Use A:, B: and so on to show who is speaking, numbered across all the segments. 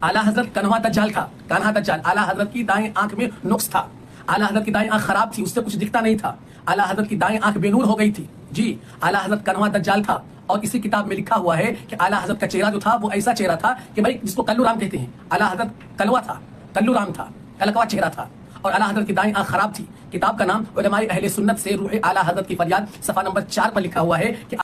A: आला हजरत कन्हा दज्जाल था, कान्हा दज्जाल। आला हजरत की दाएं आंख में नुक्स था। आला हजरत की दाएं आंख खराब थी, उससे कुछ दिखता नहीं था। आला हजरत की दाएं आंख बेनूर हो गई थी। जी, आला हजरत कन्हा दज्जाल था। और इसी किताब में लिखा हुआ है कि आला हजरत का चेहरा जो था वो ऐसा चेहरा था कि भाई जिसको कल्लू राम कहते हैं। आला हजरत कलवा था, कल्लू राम था, कलकवा चेहरा था। और आला हजरत की दाएं आंख खराब थी। किताब का नाम उलमाए अहले सुन्नत से रूह आला हजरत की फरियाद, सफा नंबर 4 पर लिखा हुआ है कि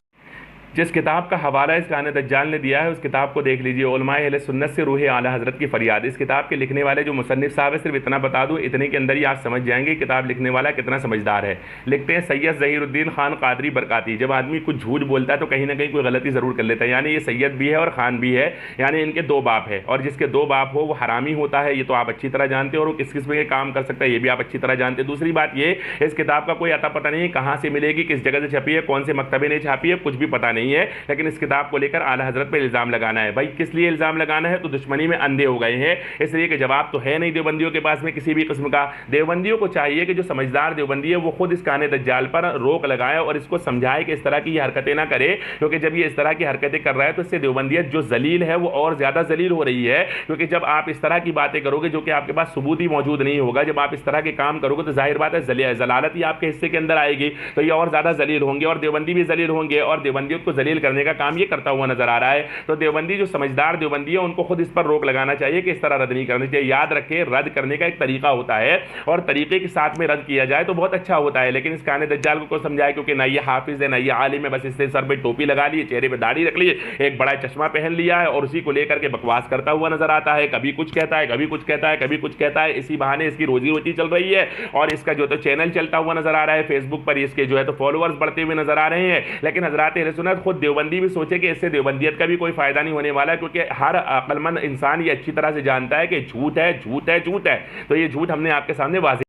B: जिस किताब का हवाला इस कान्हा दज्जाल ने दिया है उस किताब को देख लीजिए, उलमाए अहले सुन्नत से रूह आला हजरत की फरियाद। इस किताब के लिखने वाले जो मुसन्निफ साहब है, सिर्फ इतना बता दूं, इतने के अंदर ही आप समझ जाएंगे किताब लिखने वाला कितना समझदार है। लिखते हैं सैयद ज़हीरुद्दीन खान कादरी बरकाती। जब आदमी कुछ झूठ बोलता है तो कहीं ना कहीं कोई गलती ज़रूर कर लेता है, यानी ये सैयद भी है और खान भी है, यानी इनके दो बाप है। और जिसके दो बाप हो वो हरामी होता है, ये तो आप अच्छी तरह जानते हो, और वो किस किस्म के काम कर सकता है ये भी आप अच्छी तरह जानते हैं। दूसरी बात ये, इस किताब का कोई अता पता नहीं है, कहाँ से मिलेगी, किस जगह से छपी है, कौन से मकतबे ने छापी है, कुछ भी पता नहीं है। लेकिन इस किताब को लेकर आला हजरत पे इल्जाम लगाना है। भाई किस लिए इल्जाम लगाना है? तो दुश्मनी में अंधे हो गए हैं, इसलिए कि जवाब तो है नहीं देवबंदियों के पास में किसी भी किस्म का। देवबंदियों को चाहिए कि जो समझदार देवबंदी है वो खुद इस कान्हा दज्जाल पर रोक लगाए और इसको समझाए कि इस तरह की ये हरकतें ना करे, क्योंकि जब ये इस तरह की हरकतें कर रहा है तो इससे देवबंदियत जो जलील है वो और ज्यादा जलील हो रही है। क्योंकि जब आप इस तरह की बातें करोगे जो कि आपके पास सबूत ही मौजूद नहीं होगा, जब आप इस तरह के काम करोगे तो जाहिर बात है जलालत ही आपके हिस्से के अंदर आएगी, तो ये और ज्यादा जलील होंगे और देवबंदी भी जलील होंगे, और देवबंदियत को जलील करने का काम ये करता हुआ नजर आ रहा है। तो देवबंदी जो समझदार देवबंदी है उनको खुद इस पर रोक लगाना चाहिए कि इस तरह रद्द नहीं करनी चाहिए। याद रखें, रद्द करने का एक तरीका होता है और तरीके के साथ में रद्द किया जाए तो बहुत अच्छा होता है। लेकिन इस कान्हा दज्जाल को समझाए, क्योंकि ना ये हाफिज है ना ये आलिम है, बस इससे सर पे टोपी लगा ली, चेहरे पे दाढ़ी रख ली, एक बड़ा चश्मा पहन लिया है और उसी को लेकर के बकवास करता हुआ नजर आता है। कभी कुछ कहता है, कभी कुछ कहता है, कभी कुछ कहता है। इसी बहाने इसकी रोजी रोटी चल रही है और इसका जो तो चैनल चलता हुआ नजर आ रहा है फेसबुक पर, इसके जो है तो फॉलोअर्स बढ़ते हुए नजर आ रहे हैं। लेकिन हजरात अहले सुन्नत खुद देवबंदी भी सोचे कि इससे देवबंदियत का भी कोई फायदा नहीं होने वाला, क्योंकि हर अक्लमंद इंसान ये अच्छी तरह से जानता है कि झूठ है, झूठ है, झूठ है। तो ये झूठ हमने आपके सामने वाज़ेह